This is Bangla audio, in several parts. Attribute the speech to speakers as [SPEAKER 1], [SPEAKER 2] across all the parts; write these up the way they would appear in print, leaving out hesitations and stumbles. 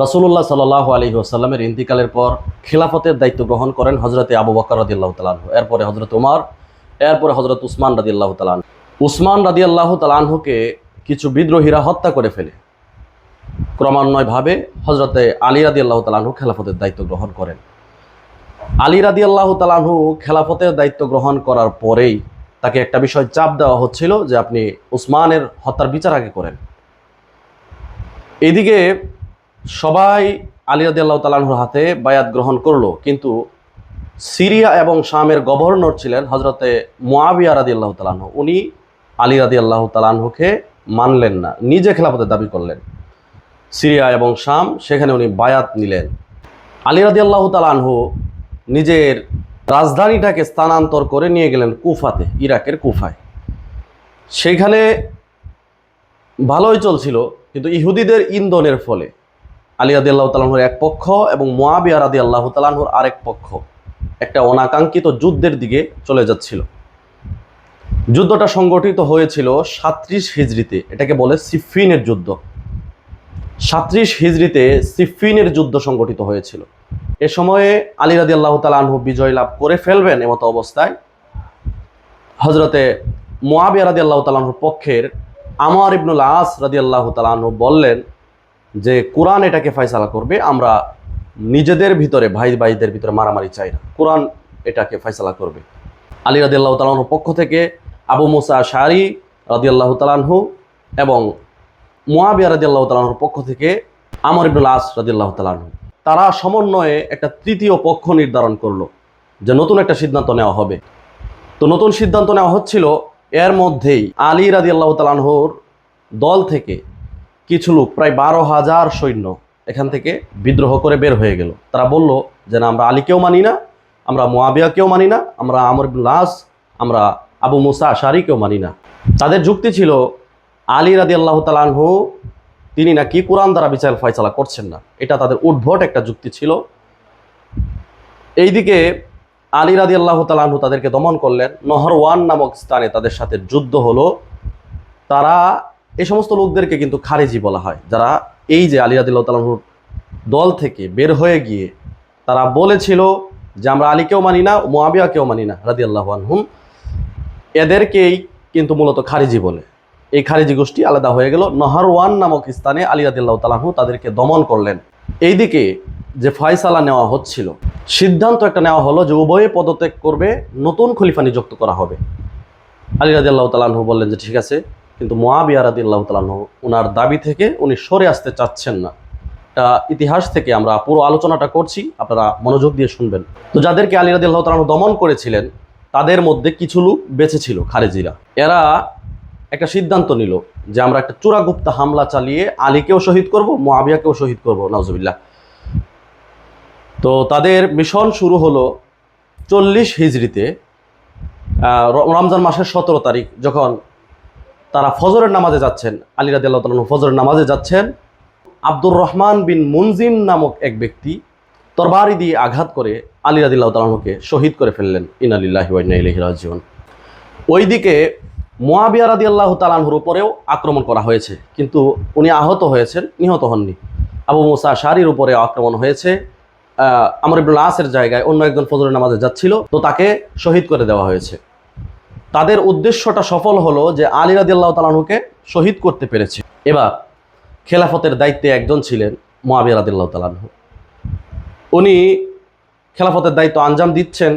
[SPEAKER 1] রাসূলুল্লাহ সাল্লাল্লাহু আলাইহি ওয়াসাল্লামের ইন্তিকালের পর খিলাফতের দায়িত্ব গ্রহণ করেন হযরতে আবু বকর রাদিয়াল্লাহু তাআলা আনহু, এরপরে হযরত ওমর, এরপরে হযরত উসমান রাদিয়াল্লাহু তাআলা আনহু। উসমান রাদিয়াল্লাহু তাআলা আনহুকে কিছু বিদ্রোহীরা হত্যা করে ফেলে। ক্রমান্বয়ভাবে হযরতে আলী রাদিয়াল্লাহু তাআলা আনহু খেলাফতের দায়িত্ব গ্রহণ করেন। আলী রাদিয়াল্লাহু তাআলা আনহু খেলাফতের দায়িত্ব গ্রহণ করার পরেই তাকে একটা বিষয় চাপ দেওয়া হচ্ছিল যে আপনি উসমানের হত্যার বিচার আগে করেন। এদিকে সবাই আলী রাদিয়াল্লাহু তাআলা আনহুর হাতে বায়াত গ্রহণ করলো, কিন্তু সিরিয়া এবং শামের গভর্নর ছিলেন হযরতে মুআবিয়া রাদিয়াল্লাহু তাআলা আনহু। উনি আলী রাদিয়াল্লাহু তাআলা আনহুকে মানলেন না, নিজে খেলাফতের দাবি করলেন। সিরিয়া এবং শাম, সেখানে উনি বায়াত নিলেন। আলী রাদিয়াল্লাহু তাআলা আনহু নিজের রাজধানীটাকে স্থানান্তর করে নিয়ে গেলেন কুফাতে, ইরাকের কুফায়। সেইখানে ভালোই চলছিল, কিন্তু ইহুদিদের ইন্ধনের ফলে আলী রাদিয়াল্লাহু তাআলা আনহুর এক পক্ষ এবং মুআবিয়া রাদিয়াল্লাহু তাআলা আনহুর আরেক পক্ষ একটা অনাকাঙ্ক্ষিত যুদ্ধের দিকে চলে যাচ্ছিল। যুদ্ধটা সংগঠিত হয়েছিল 37 হিজরিতে, এটাকে বলে সিফফিনের যুদ্ধ। 37 হিজরিতে সিফফিনের যুদ্ধ সংগঠিত হয়েছিল। এ সময়ে আলী রাদিয়াল্লাহু তাআলা আনহু বিজয় লাভ করে ফেলবেন এমতো অবস্থায় হযরতে মুআবিয়া রাদিয়াল্লাহু তাআলা আনহুর পক্ষের আমর ইবনুল আস রাদিয়াল্লাহু তাআলা আনহু বললেন যে কোরআন এটাকে ফয়সালা করবে, আমরা নিজেদের ভিতরে ভাই ভাইদের ভিতরে মারামারি চাই না, কোরআন এটাকে ফয়সালা করবে। আলী রাদিয়াল্লাহু তাআলা আনহুর পক্ষ থেকে আবু মুসা আশআরী রাদিয়াল্লাহু তাআলা আনহু এবং মুআবিয়া রাদিয়াল্লাহু তাআলা আনহুর পক্ষ থেকে আমর ইবনুল আস রাদিয়াল্লাহু তাআলা আনহু, তারা সমন্বয়ে একটা তৃতীয় পক্ষ নির্ধারণ করলো যে নতুন একটা সিদ্ধান্ত নেওয়া হবে। তো নতুন সিদ্ধান্ত নেওয়া হচ্ছিল, এর মধ্যেই আলী রাদিয়াল্লাহু তাআলা আনহুর দল থেকে কিছু লোক, প্রায় 12,000 সৈন্য এখান থেকে বিদ্রোহ করে বের হয়ে গেল। তারা বলল যে না, আমরা আলীকেও মানি না, আমরা মুআবিয়াকেও মানি না, আমরা আমর ইবনুল আস, আমরা আবু মুসা আশআরীকেও মানি না। তাদের যুক্তি ছিল আলী রাদিয়াল্লাহু তাআলা আনহু তিনি নাকি কোরআন দ্বারা বিচার ফয়সালা করছেন না, এটা তাদের উদ্ভট একটা যুক্তি ছিল। এইদিকে আলী রাদিয়াল্লাহু তাআলা আনহু তাদেরকে দমন করলেন। নহরওয়ান নামক স্থানে তাদের সাথে যুদ্ধ হলো। তারা এই সমস্ত লোকদেরকে কিন্তু খারেজি বলা হয়, যারা এই যে আলী রাদিয়াল্লাহু তাআলা আনহুর দল থেকে বের হয়ে গিয়ে তারা বলেছিল যে আমরা আলীকেও মানি না, মুআবিয়াকেও মানি না রাদিয়াল্লাহু আনহুম, এদেরকেই কিন্তু মূলত খারিজি বলে। এই খারিজি গোষ্ঠী আলাদা হয়ে গেল। নহরওয়ান নামক স্থানে আলী রাদিয়াল্লাহু তাআলা আনহু তাদেরকে দমন করলেন। এইদিকে যে ফয়সালা নেওয়া হচ্ছিল, সিদ্ধান্ত একটা নেওয়া হলো যে উভয়ে পদত্যাগ করবে, নতুন খলিফা নিযুক্ত করা হবে। আলী রাদিয়াল্লাহু তাআলা আনহু বললেন যে ঠিক আছে, কিন্তু মুআবিয়া রাদিয়াল্লাহু তাআলা আনহু ওনার দাবি থেকে উনি সরে আসতে চাচ্ছেন না। ইতিহাস থেকে আমরা পুরো আলোচনাটা করছি, আপনারা মনোযোগ দিয়ে শুনবেন। তো যাদেরকে আলী রাদিয়াল্লাহু তাআলা আনহু দমন করেছিলেন তাদের মধ্যে কিছু লোক বেঁচে ছিল, খারেজিরা। এরা একটা সিদ্ধান্ত নিল যে আমরা একটা চূড়াগুপ্তা হামলা চালিয়ে আলীকেও শহীদ করব, মুআবিয়াকেও শহীদ করব, নাউজুবিল্লাহ। তো তাদের মিশন শুরু হলো 40 হিজরিতে, রমজান মাসের 17 তারিখ, যখন তারা ফজরের নামাজে যাচ্ছেন। আলী রাদিয়াল্লাহু তাআলা আনহু ফজরের নামাজে যাচ্ছেন। আব্দুর রহমান বিন মুনজিম নামক এক ব্যক্তি তরবারি দিয়ে আঘাত করে আলী রাদিয়াল্লাহু তাআলা আনহুকে শহীদ করে ফেললেন। ইন্না লিল্লাহি ওয়া ইন্না ইলাইহি রাজিউন। ওইদিকে মুআবিয়া রাদিয়াল্লাহু তাআলা আনহুর উপরেও আক্রমণ করা হয়েছে, কিন্তু উনি আহত হয়েছেন, নিহত হননি। আবু মুসা আশআরীর উপরে আক্রমণ হয়েছে। আমর ইবনুল আসের জায়গায় অন্য একজন ফজরের নামাজে যাচ্ছিল, তো তাকে শহীদ করে দেওয়া হয়েছে। তাদের উদ্দেশ্যটা সফল হলো যে আলী রাদিয়াল্লাহু তাআলা আনহুকে শহীদ করতে পেরেছে। এবার খেলাফতের দায়িত্বে একজন ছিলেন মুআবিয়া রাদিয়াল্লাহু তাআলা আনহু। উনি খেলাফতের দায়িত্ব আঞ্জাম দিচ্ছেন।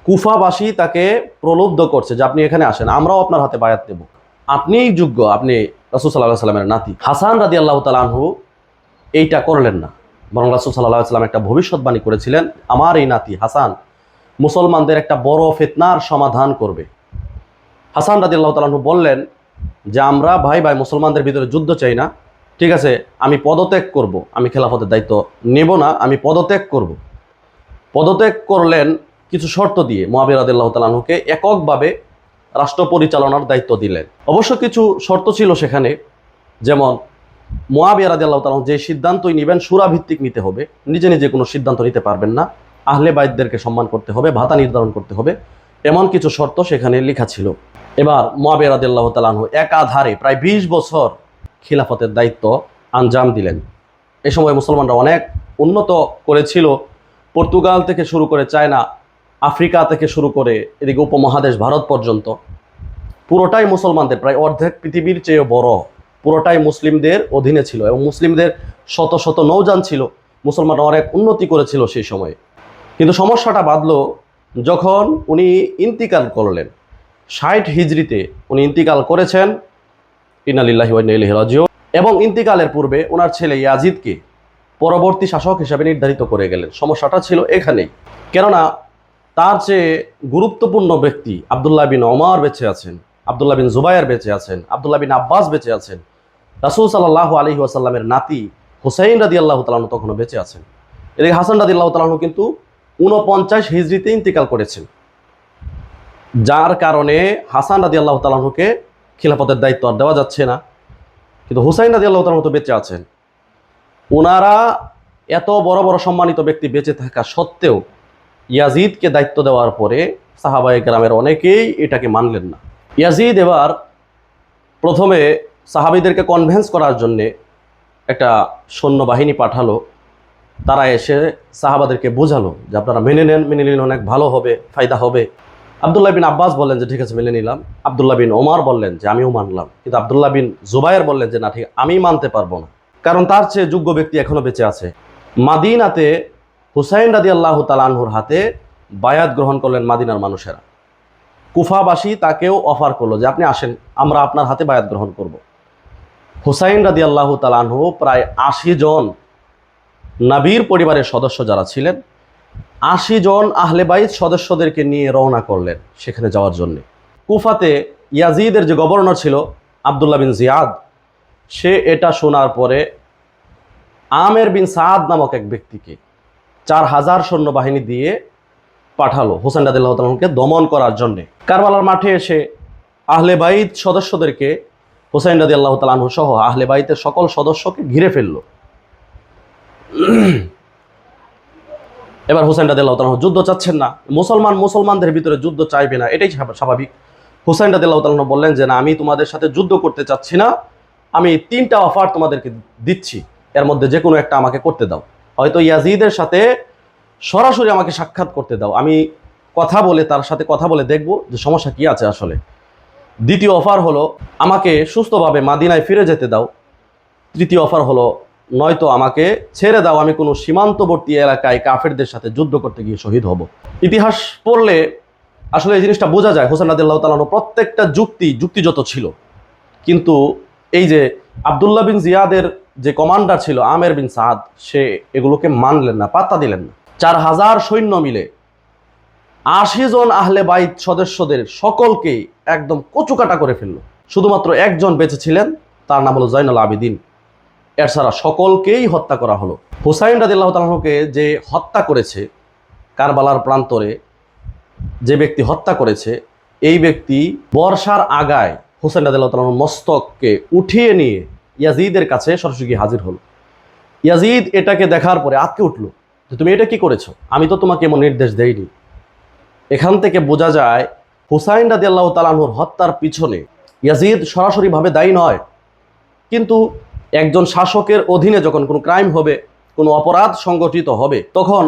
[SPEAKER 1] কুফাবাসী তাকে প্রলুব্ধ করছে যে আপনি এখানে আসেন, আমরাও আপনার হাতে বায়াত দেব, আপনিই যোগ্য, আপনি রাসূল সাল্লাল্লাহু আলাইহি ওয়াসাল্লামের নাতি। হাসান রাদিয়াল্লাহু তাআলা আনহু এইটা করলেন না, বরং রাসূল সাল্লাল্লাহু আলাইহি ওয়াসাল্লাম একটা ভবিষ্যৎবাণী করেছিলেন, আমার এই নাতি হাসান মুসলমানদের একটা বড় ফিতনার সমাধান করবে। হাসান রাদিয়াল্লাহু তাআলা আনহু বললেন যে আমরা ভাই ভাই মুসলমানদের ভিতরে যুদ্ধ চাই না, ঠিক আছে, আমি পদত্যাগ করব, আমি খেলাফতের দায়িত্ব নেব না, আমি পদত্যাগ করব। পদত্যাগ করলেন কিছু শর্ত দিয়ে। মুআবিয়া রাদিয়াল্লাহু তাআলা আনহুকে এককভাবে রাষ্ট্র পরিচালনার দায়িত্ব দিলেন। অবশ্য কিছু শর্ত ছিল সেখানে, যেমন মুআবিয়া রাদিয়াল্লাহু তাআলা যে সিদ্ধান্তই নেবেন সূরা ভিত্তিক নিতে হবে, নিজে নিজে কোনো সিদ্ধান্ত নিতে পারবেন না, আহলে বাইতদেরকে সম্মান করতে হবে, ভাতা নির্ধারণ করতে হবে, এমন কিছু শর্ত সেখানে লেখা ছিল। এবার মুআবিয়া রাদিয়াল্লাহু তাআলা আনহু একাধারে প্রায় 20 বছর খিলাফতের দায়িত্ব আঞ্জাম দিলেন। এই সময় মুসলমানরা অনেক উন্নত করেছিল, পর্তুগাল থেকে শুরু করে চায়না, আফ্রিকা থেকে শুরু করে এদিকে উপমহাদেশ ভারত পর্যন্ত পুরোটাই মুসলমানদের, প্রায় অর্ধেক পৃথিবীর চেয়ে বড়, পুরোটাই মুসলিমদের অধীনে ছিল এবং মুসলিমদের শত শত নৌযান ছিল। মুসলমানরা অনেক উন্নতি করেছিল সেই সময়ে। কিন্তু সমস্যাটা বাঁধলো যখন উনি ইন্তিকাল করলেন। 60 হিজরিতে উনি ইন্তিকাল করেছেন, ইন্না লিল্লাহি ওয়া ইন্না ইলাইহি রাজিউন। এবং ইন্তিকালের পূর্বে ওনার ছেলে ইয়াজিদকে পরবর্তী শাসক হিসাবে নির্ধারিত করে গেলেন। সমস্যাটা ছিল এখানেই, কেননা তার চেয়ে গুরুত্বপূর্ণ ব্যক্তি আবদুল্লাহ বিন ওমর বেঁচে আছেন, আবদুল্লাহ বিন জুবায়ের বেঁচে আছেন, আবদুল্লাহ বিন আব্বাস বেঁচে আছেন, রাসূল সাল্লাল্লাহু আলাইহি ওয়াসাল্লামের নাতি হুসাইন রাদিয়াল্লাহু তাআলা আনহু তখনও বেঁচে আছেন। এদিকে হাসান রাদিয়াল্লাহু তাআলা আনহু কিন্তু 49 হিজরিতে ইন্তিকাল করেছেন, যার কারণে হাসান রাদিয়াল্লাহু তাআলা আনহুকে খিলাফতের দায়িত্ব আর দেওয়া যাচ্ছে না। কিন্তু হুসাইন রাদিয়াল্লাহু তাআলা আনহু তো বেঁচে আছেন। ওনারা এত বড় বড় সম্মানিত ব্যক্তি বেঁচে থাকা সত্ত্বেও ইয়াজিদকে দায়িত্ব দেওয়ার পরে সাহাবায়ে কেরামের অনেকেই এটাকে মানলেন না। ইয়াজিদ এবার প্রথমে সাহাবীদেরকে কনভিন্স করার জন্যে একটা সৈন্যবাহিনী পাঠালো। তারা এসে সাহাবাদেরকে বোঝালো যে আপনারা মেনে নেন, মেনে নিলে অনেক ভালো হবে, ফায়দা হবে। আবদুল্লাহ বিন আব্বাস বললেন যে ঠিক আছে মেনে নিলাম। আবদুল্লাহ বিন ওমর বললেন যে আমিও মানলাম। কিন্তু আবদুল্লাহ বিন জুবায়ের বললেন যে না, ঠিক আমি মানতে পারবো না, কারণ তার চেয়ে যোগ্য ব্যক্তি এখনো বেঁচে আছে। মাদিনাতে হুসাইন রাদিয়াল্লাহু তাআলা আনহুর হাতে বায়াত গ্রহণ করলেন মাদিনার মানুষেরা। কুফাবাসী তাকেও অফার করলো যে আপনি আসেন, আমরা আপনার হাতে বায়াত গ্রহণ করব। হুসাইন রাদিয়াল্লাহু তাআলা আনহু প্রায় 80 জন নবীর পরিবারের সদস্য যারা ছিলেন, 80 জন আহলে বাইত সদস্যদেরকে নিয়ে রওনা করলেন সেখানে যাওয়ার জন্য। কুফাতে ইয়াজিদের যে গভর্নর ছিল আবদুল্লাহ বিন জিয়াদ, সে এটা শোনার পরে আমের বিন সাদ নামক এক ব্যক্তিকে 4000 সৈন্যবাহিনী দিয়ে পাঠালো হুসাইন রাদিয়াল্লাহু তাআলা আনহুকে দমন করার জন্যে। কারবালার মাঠে এসে আহলে বাইত সদস্যদেরকে, হুসাইন রাদিয়াল্লাহু তাআলা আনহু সহ আহলে বাইতের সকল সদস্যকে ঘিরে ফেললো। এবার হুসাইন রাদিয়াল্লাহু তাআলা যুদ্ধ চাচ্ছেন না, মুসলমানদের ভিতরে যুদ্ধ চাইবে না, এটাই স্বাভাবিক। হুসাইন রাদিয়াল্লাহু তাআলা বললেন যে না, আমি তোমাদের সাথে যুদ্ধ করতে চাচ্ছি না, আমি 3টা অফার তোমাদেরকে দিচ্ছি, এর মধ্যে যে কোনো একটা আমাকে করতে দাও। হয়তো ইয়াজিদের সাথে সরাসরি আমাকে সাক্ষাৎ করতে দাও, আমি তার সাথে কথা বলে দেখব যে সমস্যা কি আছে আসলে। দ্বিতীয় অফার হলো আমাকে সুস্থভাবে মাদিনায় ফিরে যেতে দাও। তৃতীয় অফার হলো নয়তো আমাকে ছেড়ে দাও, আমি কোনো সীমান্তবর্তী এলাকায় কাফেরদের সাথে যুদ্ধ করতে গিয়ে শহীদ হব। ইতিহাস পড়লে আসলে এই জিনিসটা বোঝা যায় হুসাইন রাদিয়াল্লাহু তাআলা আনহু প্রত্যেকটা যুক্তিযত ছিল। কিন্তু এই যে আবদুল্লাহ বিন জিয়াদের যে কমান্ডার ছিল আমের বিন সাদ, সে এগুলোকে মানলেন না, পাত্তা দিলেন না। 4000 সৈন্য মিলে 80 জন আহলে বাইত সদস্যদের সকলকেই একদম কচুকাটা করে ফেললো। শুধুমাত্র একজন বেঁচে ছিলেন, তার নাম হলো জয়নুল আবিদিন। এর ছাড়া সকলকেই হত্যা করা হলো। হুসাইন রাদিয়াল্লাহু তাআলা আনহুকে যে হত্যা করেছে, কারবালার প্রান্তরে যে ব্যক্তি হত্যা করেছে, এই ব্যক্তি বর্ষার আগায় হুসাইন রাদিয়াল্লাহু তাআলা আনহুর মস্তককে উঠিয়ে নিয়ে ইয়াজিদের কাছে সরাসরি গিয়ে হাজির হলো। ইয়াজিদ এটাকে দেখার পরে আঁতকে উঠলো যে তুমি এটা কি করেছো, আমি তো তোমাকে এমন নির্দেশ দেইনি। এখান থেকে বোঝা যায় হুসাইন রাদিয়াল্লাহু তাআলা আনহুর হত্যার পিছনে ইয়াজিদ সরাসরিভাবে দায়ী নয়, কিন্তু একজন শাসকের অধীনে যখন কোনো ক্রাইম হবে, কোনো অপরাধ সংগঠিত হবে, তখন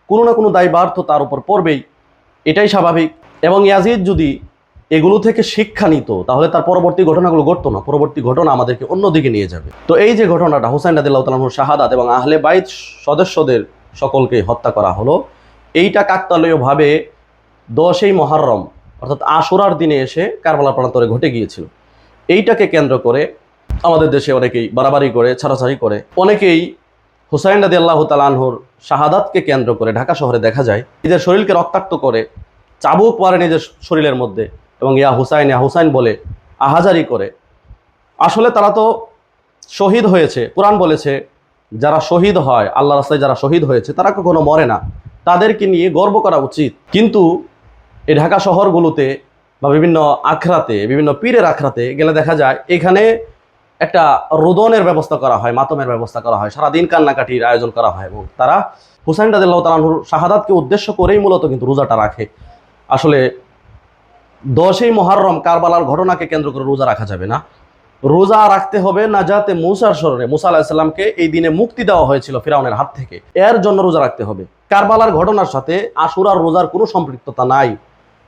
[SPEAKER 1] কোনো না কোনো দায়ভার তো তার উপর পড়বেই, এটাই স্বাভাবিক। এবং ইয়াজিদ যদি এগুলো থেকে শিক্ষা নিত তাহলে তার পরবর্তী ঘটনাগুলো ঘটতো না, পরবর্তী ঘটনা আমাদেরকে অন্যদিকে নিয়ে যাবে। তো এই যে ঘটনাটা হুসাইন রাদিয়াল্লাহু তাআলা আনহুর শাহাদাত এবং আহলে বাইত সদস্যদের সকলকে হত্যা করা হলো, এইটা কাকতালীয়ভাবে 10ই মুহররম অর্থাৎ আশুরার দিনে এসে কারবালা প্রান্তরে ঘটে গিয়েছিল। এইটাকে কেন্দ্র করে আমাদের দেশে অনেকেই বাড়াবাড়ি করে, ছাড়াছাড়ি করে। অনেকেই হুসাইন রাদিয়াল্লাহু তাআলা আনহুর শাহাদাতকে কেন্দ্র করে ঢাকা শহরে দেখা যায় নিজের শরীরকে রক্তাক্ত করে, চাবুক মারে নিজের শরীরের মধ্যে এবং ইয়া হুসাইন বলে আহাজারি করে। আসলে তারা তো শহীদ হয়েছে। কোরআন বলেছে যারা শহীদ হয়, আল্লাহর রাস্তায় যারা শহীদ হয়েছে তারা কখনো মরে না, তাদেরকে নিয়ে গর্ব করা উচিত। কিন্তু এই ঢাকা শহরগুলোতে বা বিভিন্ন আখড়াতে, বিভিন্ন পীরের আখড়াতে গেলে দেখা যায় এখানে একটা রোদনের ব্যবস্থা করা হয়, মাতমের ব্যবস্থা করা হয়, সারাদিন কান্নাকাটির আয়োজন করা হয় এবং তারা হুসাইন রাদিয়াল্লাহু তাআলা আনহুর শাহাদাতকে উদ্দেশ্য করেই মূলত কিন্তু রোজাটা রাখে। আসলে 10ই মুহররম কারবালার ঘটনাকে কেন্দ্র করে রোজা রাখা যাবে না। রোজা রাখতে হবে নাজাতে মূসার স্মরণে। মূসা আলাইহিস সালামকে এই দিনে মুক্তি দেওয়া হয়েছিল ফিরআউনের হাত থেকে, এর জন্য রোজা রাখতে হবে। কারবালার ঘটনার সাথে আশুরার রোজার কোনো সম্পৃক্ততা নাই,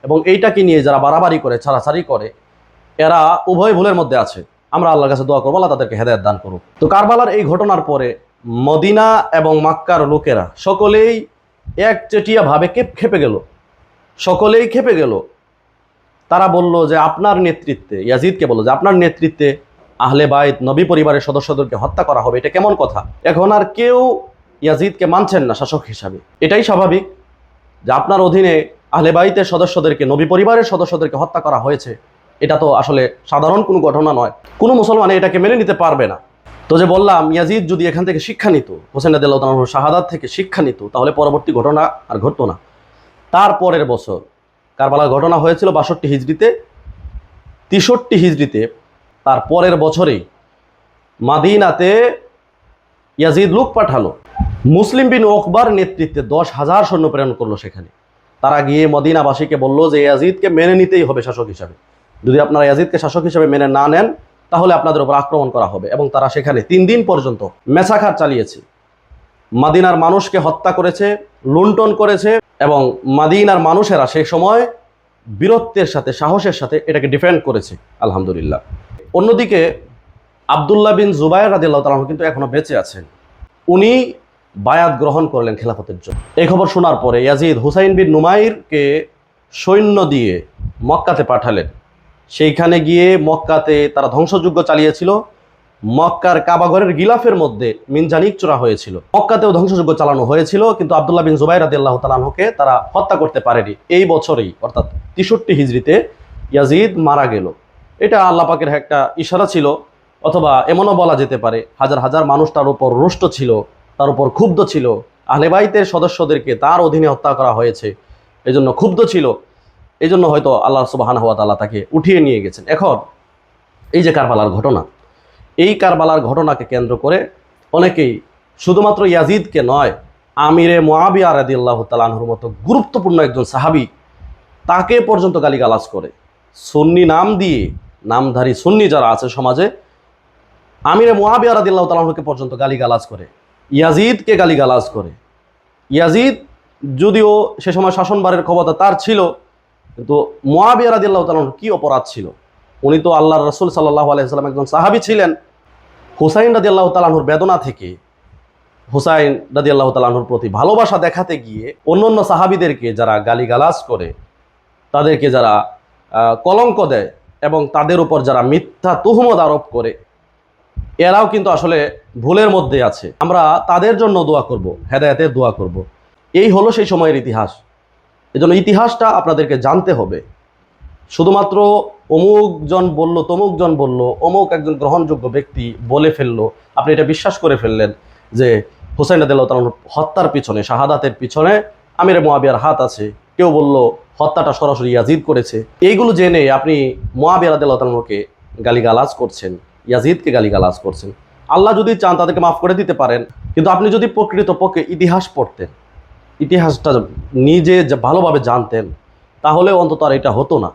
[SPEAKER 1] এবং এইটাকে নিয়ে যারা বাড়াবাড়ি করে, ছাড়াছাড়ি করে, এরা উভয় ভুলের মধ্যে আছে। আমরা আল্লাহর কাছে দোয়া করবো, আল্লাহ তাদেরকে হেদায়েত দান করুক। তো কারবালার এই ঘটনার পরে মদিনা এবং মক্কার লোকেরা সকলেই একচেটিয়া ভাবে খেপে গেল, সকলেই খেপে গেল। তারা বলল যে আপনার নেতৃত্বে, ইয়াজিদকে বলল যে আপনার নেতৃত্বে আহলে বাইত নবী পরিবারের সদস্যদেরকে হত্যা করা হবে, এটা কেমন কথা? এখন আর কেউ ইয়াজিদকে মানছেন না শাসক হিসাবে। এটাই স্বাভাবিক যে আপনার অধীনে আহলে বাইতের সদস্যদেরকে, নবী পরিবারের সদস্যদেরকে হত্যা করা হয়েছে, এটা তো আসলে সাধারণ কোনো ঘটনা নয়, কোনো মুসলমান এটাকে মেনে নিতে পারবে না। তো যে বললাম, ইয়াজিদ যদি এখান থেকে শিক্ষা নিত, হোসেন রাদিয়াল্লাহু তাআলা আনহুর শাহাদাত থেকে শিক্ষা নিত, তাহলে পরবর্তী ঘটনা আর ঘটতো না। তার পরের বছর কারবালার ঘটনা হয়েছিল ৬২ হিজরিতে। ৬৩ হিজরিতে তার পরের বছরেই মাদিনাতে ইয়াজিদ লোক পাঠালো, মুসলিম বিন ওকবার নেতৃত্বে ১০,০০০ সৈন্য প্রেরণ করলো সেখানে। তারা গিয়ে মদিনাবাসীকে বলল যে ইয়াজিদকে মেনে নিতেই হবে শাসক হিসাবে, যদি আপনারা ইয়াজিদকে শাসক হিসাবে মেনে না নেন তাহলে আপনাদের উপর আক্রমণ করা হবে। এবং তারা সেখানে ৩ দিন পর্যন্ত মেসাখার চালিয়েছে, মাদিনার মানুষকে হত্যা করেছে, লুণ্ঠন করেছে, এবং মাদিনার মানুষেরা সেই সময় বীরত্বের সাথে, সাহসের সাথে এটাকে ডিফেন্ড করেছে, আলহামদুলিল্লাহ। অন্যদিকে আবদুল্লাহ বিন জুবায়ের রাদিয়াল্লাহু তাআলা কিন্তু এখনো বেঁচে আছেন। উনি বায়াত গ্রহণ করলেন খেলাফতের জন্য। এই খবর শোনার পরে ইয়াজিদ হুসাইন বিন নুমাইরকে সৈন্য দিয়ে মক্কাতে পাঠালেন। সেইখানে গিয়ে মক্কাতে তারা ধ্বংসযজ্ঞ চালিয়েছিল। মক্কার কাবাঘরের গিলাফের মধ্যে মিনজানিক চূড়া হয়েছিল। মক্কাতেও ধ্বংসযজ্ঞ চালানো হয়েছিল, কিন্তু আবদুল্লাহ বিন জুবাইর রাদিয়াল্লাহু তাআলা আনহুকে তারা হত্যা করতে পারেনি। এই বছরেই অর্থাৎ ৬৩ হিজরিতে ইয়াজিদ মারা গেল। এটা আল্লাহ পাকের একটা ইশারা ছিল, অথবা এমনও বলা যেতে পারে হাজার হাজার মানুষ তার উপর রুষ্ট ছিল, তার উপর ক্ষুব্ধ ছিল। আহলে বাইতের সদস্যদেরকে তার অধীনে হত্যা করা হয়েছে, এজন্য ক্ষুব্ধ ছিল। এই জন্য হয়তো আল্লাহ সুবহানাহু ওয়া তাআলা তাকে উঠিয়ে নিয়ে গেছেন। এখন এই যে কারবালার ঘটনা, এই কারবালার ঘটনাকে কেন্দ্র করে অনেকেই শুধুমাত্র ইয়াজিদকে নয়, আমিরে মুআবিয়া রাদিয়াল্লাহু তাআলা আনহুর মতো গুরুত্বপূর্ণ একজন সাহাবী, তাকে পর্যন্ত গালিগালাজ করে। সুন্নি নাম দিয়ে, নামধারী সুন্নি যারা আছে সমাজে, আমিরে মুআবিয়া রাদিয়াল্লাহু তাআলা আনহুকে পর্যন্ত গালিগালাজ করে, ইয়াজিদকে গালিগালাজ করে। ইয়াজিদ যদিও সে সময় শাসনভারের ক্ষমতা তার ছিল, কিন্তু মুআবিয়া রাদিয়াল্লাহু তাআলা আনহুর কি অপরাধ ছিল? উনি তো আল্লাহর রাসূল সাল্লাল্লাহু আলাইহি ওয়াসাল্লাম একজন সাহাবী ছিলেন। হুসাইন রাদিয়াল্লাহু তাআলা আনহুর বেদনা থেকে, হুসাইন রাদিয়াল্লাহু তাআলা আনহুর প্রতি ভালোবাসা দেখাতে গিয়ে অন্যান্য সাহাবীদেরকে যারা গালিগালাজ করে, তাদেরকে যারা কলঙ্ক দেয়, এবং তাদের উপর যারা মিথ্যা তুহমত আরোপ করে, এরাও কিন্তু আসলে ভুলের মধ্যে আছে। আমরা তাদের জন্য দোয়া করব, হেদায়েতের দোয়া করব। এই হলো সেই সময়ের ইতিহাস। এজন্য ইতিহাসটা আপনাদেরকে জানতে হবে। শুধুমাত্র অমুক জন বলল, তমুক জন বলল, অমুক একজন গ্রহণযোগ্য ব্যক্তি বলে ফেললো, আপনি এটা বিশ্বাস করে ফেললেন যে হুসাইন রাদিয়াল্লাহু তাআলা হত্যার পিছনে, শাহাদাতের পিছনে আমিরে মুআবিয়ার হাত আছে। কেউ বলল হত্যাটা সরাসরি ইয়াজিদ করেছে। এইগুলো জেনে আপনি মুআবিয়া রাদিয়াল্লাহু তাআলাকে গালিগালাজ করছেন, ইয়াজিদকে গালিগালাজ করছেন। আল্লাহ যদি চান তাদেরকে মাফ করে দিতে পারেন, কিন্তু আপনি যদি প্রকৃতপক্ষে ইতিহাস পড়তেন, ইতিহাসটা নিজে ভালোভাবে জানতেন, তাহলে অন্তত আর এটা হতো না।